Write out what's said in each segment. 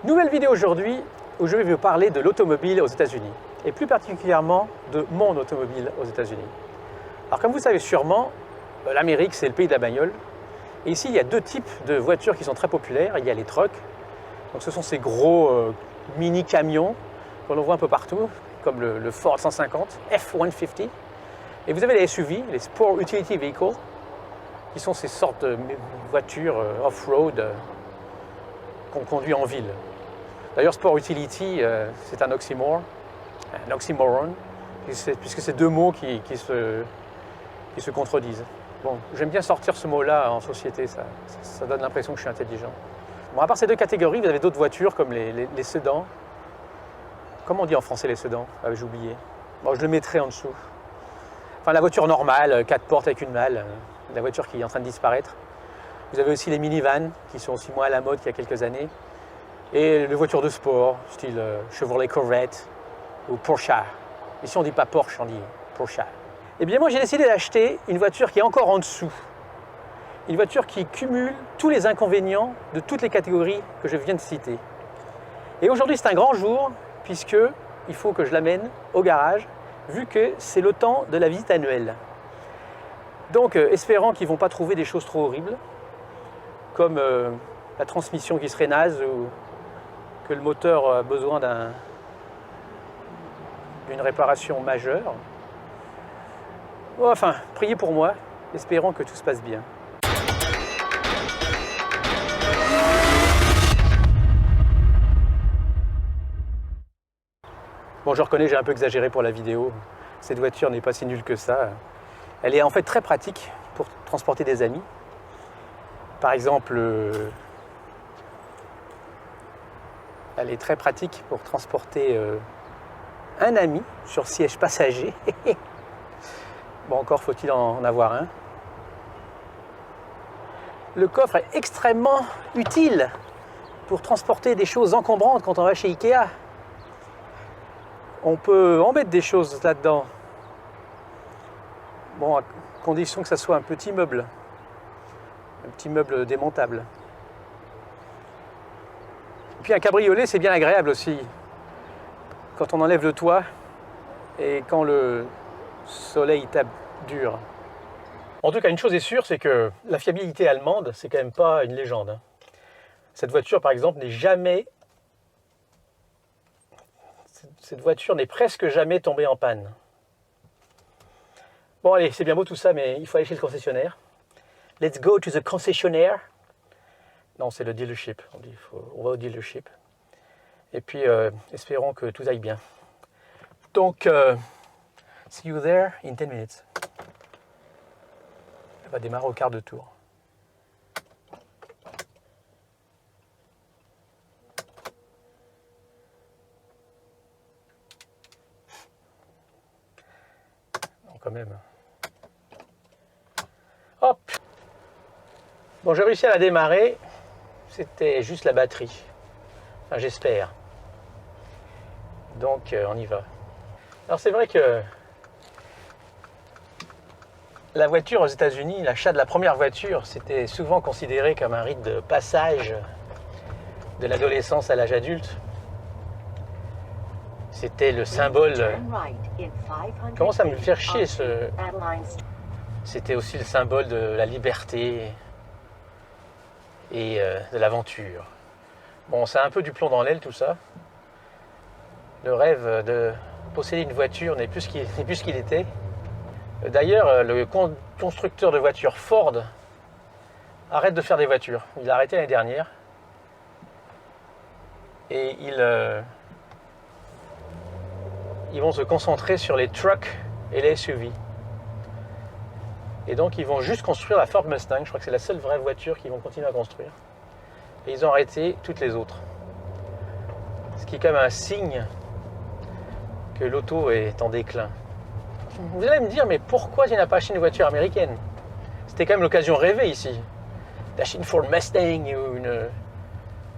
Nouvelle vidéo aujourd'hui où je vais vous parler de l'automobile aux États-Unis et plus particulièrement de mon automobile aux États-Unis. Alors comme vous savez sûrement, l'Amérique c'est le pays de la bagnole et ici il y a deux types de voitures qui sont très populaires. Il y a les trucks, donc ce sont ces gros mini camions qu'on voit un peu partout comme le Ford 150 F-150 et vous avez les SUV, les Sport Utility Vehicles qui sont ces sortes de voitures off-road qu'on conduit en ville. D'ailleurs, Sport Utility, c'est un oxymoron, puisque c'est deux mots qui se contredisent. Bon, j'aime bien sortir ce mot-là en société, ça donne l'impression que je suis intelligent. Bon, à part ces deux catégories, vous avez d'autres voitures comme les sedans. Comment on dit en français les sedans? Ah, j'ai oublié. Bon, je le mettrai en dessous. Enfin, la voiture normale, 4 portes avec une malle, la voiture qui est en train de disparaître. Vous avez aussi les minivans, qui sont aussi moins à la mode qu'il y a quelques années. Et les voitures de sport, style Chevrolet Corvette ou Porsche. Ici, on ne dit pas Porsche, on dit Porsche. Eh bien, moi, j'ai décidé d'acheter une voiture qui est encore en dessous. Une voiture qui cumule tous les inconvénients de toutes les catégories que je viens de citer. Et aujourd'hui, c'est un grand jour, puisqu'il faut que je l'amène au garage, vu que c'est le temps de la visite annuelle. Donc, espérant qu'ils ne vont pas trouver des choses trop horribles, comme la transmission qui serait naze ou que le moteur a besoin d'une réparation majeure. Enfin, priez pour moi, espérons que tout se passe bien. Bon, je reconnais, j'ai un peu exagéré pour la vidéo. Cette voiture n'est pas si nulle que ça. Elle est en fait très pratique pour transporter des amis. Par exemple, elle est très pratique pour transporter un ami sur siège passager. Bon, encore faut-il en avoir un. Le coffre est extrêmement utile pour transporter des choses encombrantes quand on va chez Ikea. On peut en mettre des choses là-dedans. Bon, à condition que ça soit un petit meuble démontable. Et puis un cabriolet, c'est bien agréable aussi. Quand on enlève le toit et quand le soleil tape dur. En tout cas, une chose est sûre, c'est que la fiabilité allemande, c'est quand même pas une légende. Cette voiture, par exemple, Cette voiture n'est presque jamais tombée en panne. Bon, allez, c'est bien beau tout ça, mais il faut aller chez le concessionnaire. Let's go to the concessionnaire. Non, c'est le dealership. On va au dealership. Et puis, espérons que tout aille bien. Donc, see you there in 10 minutes. Elle va démarrer au quart de tour. Non, quand même. Hop! Bon, j'ai réussi à la démarrer. C'était juste la batterie. Enfin, j'espère. Donc, on y va. Alors, c'est vrai que la voiture aux États-Unis, l'achat de la première voiture, c'était souvent considéré comme un rite de passage de l'adolescence à l'âge adulte. C'était le symbole. Comment ça me fait chier ce. C'était aussi le symbole de la liberté et de l'aventure. Bon, c'est un peu du plomb dans l'aile tout ça. Le rêve de posséder une voiture n'est plus ce qu'il était. D'ailleurs, le constructeur de voitures Ford arrête de faire des voitures. Il a arrêté l'année dernière. Et ils vont se concentrer sur les trucks et les SUV. Et donc, ils vont juste construire la Ford Mustang. Je crois que c'est la seule vraie voiture qu'ils vont continuer à construire. Et ils ont arrêté toutes les autres. Ce qui est quand même un signe que l'auto est en déclin. Vous allez me dire, mais pourquoi tu n'as pas acheté une voiture américaine? C'était quand même l'occasion rêvée ici. D'acheter une Ford Mustang ou une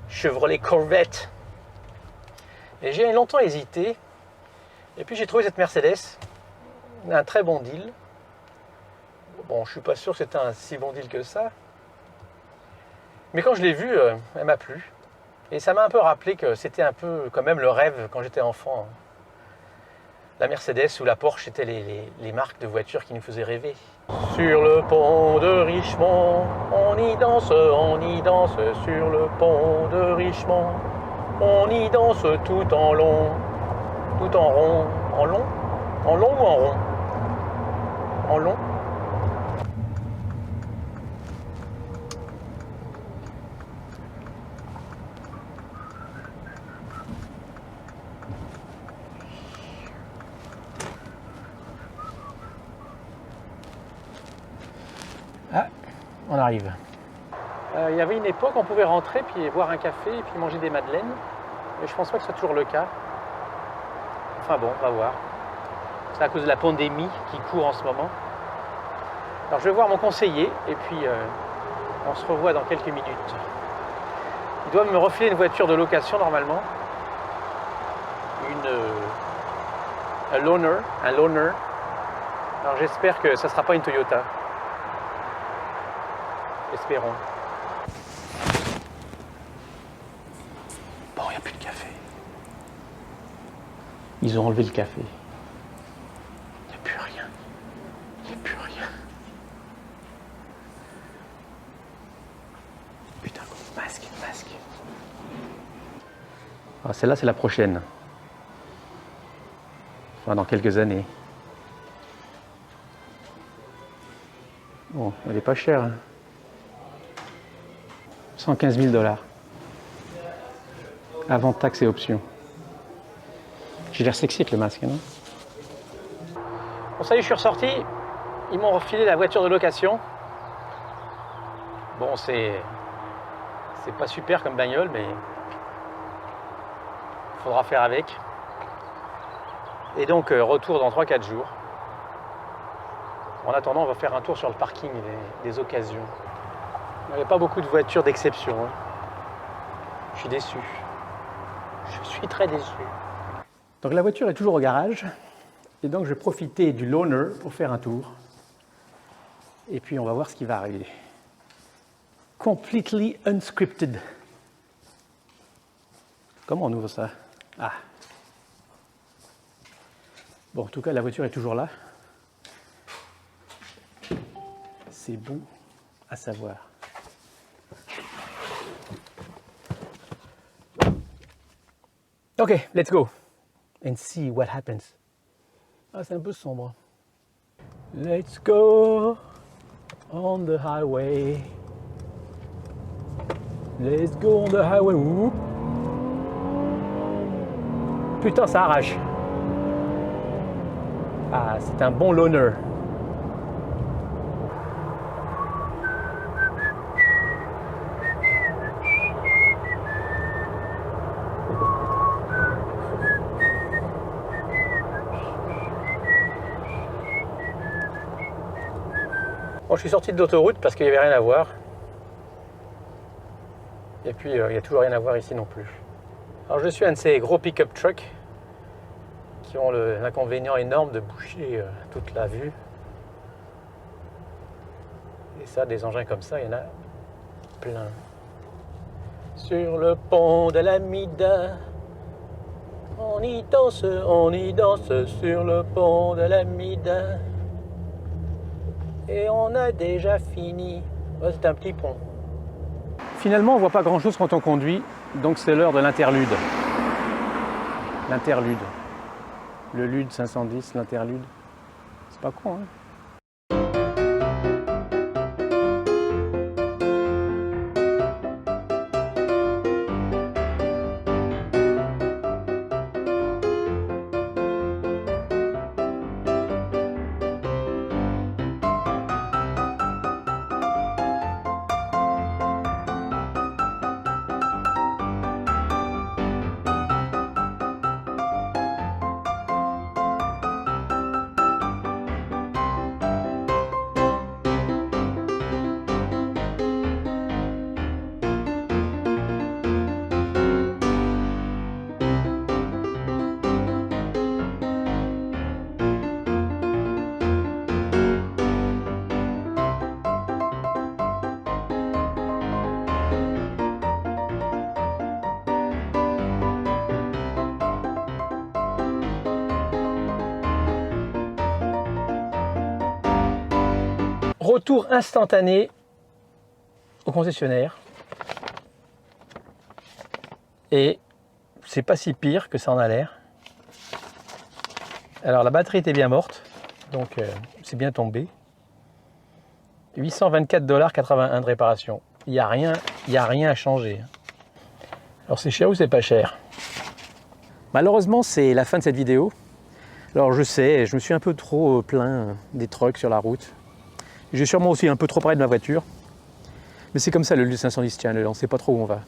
Chevrolet Corvette. Et j'ai longtemps hésité. Et puis j'ai trouvé cette Mercedes. Un très bon deal. Bon, je suis pas sûr que c'était un si bon deal que ça. Mais quand je l'ai vue, elle m'a plu. Et ça m'a un peu rappelé que c'était un peu quand même le rêve quand j'étais enfant. La Mercedes ou la Porsche étaient les marques de voitures qui nous faisaient rêver. Sur le pont de Richemont, on y danse sur le pont de Richemont. On y danse tout en long, tout en rond. En long? En long ou en rond? En long? Ah, on arrive. Il y avait une époque, on pouvait rentrer, puis boire un café, et puis manger des madeleines. Mais je pense pas que ce soit toujours le cas. Enfin bon, on va voir. C'est à cause de la pandémie qui court en ce moment. Alors je vais voir mon conseiller, et puis on se revoit dans quelques minutes. Ils doivent me refiler une voiture de location normalement. Un loaner. Alors j'espère que ça ne sera pas une Toyota. Espérons. Bon, il n'y a plus de café. Ils ont enlevé le café. Il n'y a plus rien. Il n'y a plus rien. Putain, masque. Ah, celle-là, c'est la prochaine. Enfin, dans quelques années. Bon, elle n'est pas chère. Hein. 115 000 $. Avant taxes et options. J'ai l'air sexy avec le masque, non? Bon, ça y est, je suis ressorti. Ils m'ont refilé la voiture de location. Bon, c'est pas super comme bagnole, mais il faudra faire avec. Et donc, retour dans 3-4 jours. En attendant, on va faire un tour sur le parking des occasions. Il n'y a pas beaucoup de voitures d'exception. Hein. Je suis déçu. Je suis très déçu. Donc la voiture est toujours au garage. Et donc je vais profiter du loaner pour faire un tour. Et puis on va voir ce qui va arriver. Completely unscripted. Comment on ouvre ça? Ah. Bon, en tout cas, la voiture est toujours là. C'est bon à savoir. Ok, let's go and see what happens. Ah, c'est un peu sombre. Let's go on the highway. Let's go on the highway. Ouh. Putain, ça arrache. Ah, c'est un bon loaner. Bon, je suis sorti de l'autoroute parce qu'il n'y avait rien à voir. Et puis, il n'y a toujours rien à voir ici non plus. Alors, je suis un de ces gros pick-up trucks qui ont l'inconvénient énorme de boucher toute la vue. Et ça, des engins comme ça, il y en a plein. Sur le pont de la Mida, on y danse sur le pont de la Mida. Et on a déjà fini. Oh, c'est un petit pont. Finalement, on ne voit pas grand-chose quand on conduit, donc c'est l'heure de l'interlude. L'interlude. Le lude 510, l'interlude. C'est pas con, hein? Retour instantané au concessionnaire. Et c'est pas si pire que ça en a l'air. Alors la batterie était bien morte, donc c'est bien tombé. 824,81 $ de réparation. Il n'y a rien à changer. Alors c'est cher ou c'est pas cher? Malheureusement, c'est la fin de cette vidéo. Alors je sais, je me suis un peu trop plaint des trucks sur la route. J'ai sûrement aussi un peu trop parlé de ma voiture. Mais c'est comme ça le Lieu 510 Channel, on ne sait pas trop où on va.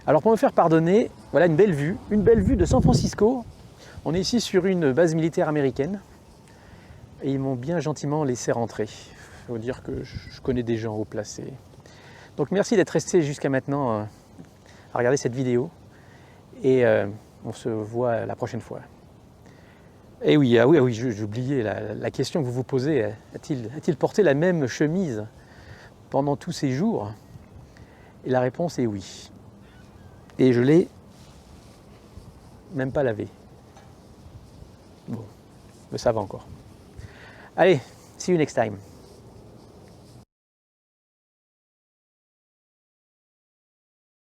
Alors pour me faire pardonner, voilà une belle vue de San Francisco. On est ici sur une base militaire américaine. Et ils m'ont bien gentiment laissé rentrer. Il faut dire que je connais des gens haut placés. Donc merci d'être resté jusqu'à maintenant à regarder cette vidéo. Et on se voit la prochaine fois. Et oui, oui, j'ai oublié la question que vous vous posez. A-t-il porté la même chemise pendant tous ces jours? Et la réponse est oui. Et je l'ai même pas lavé. Bon, mais ça va encore. Allez, see you next time.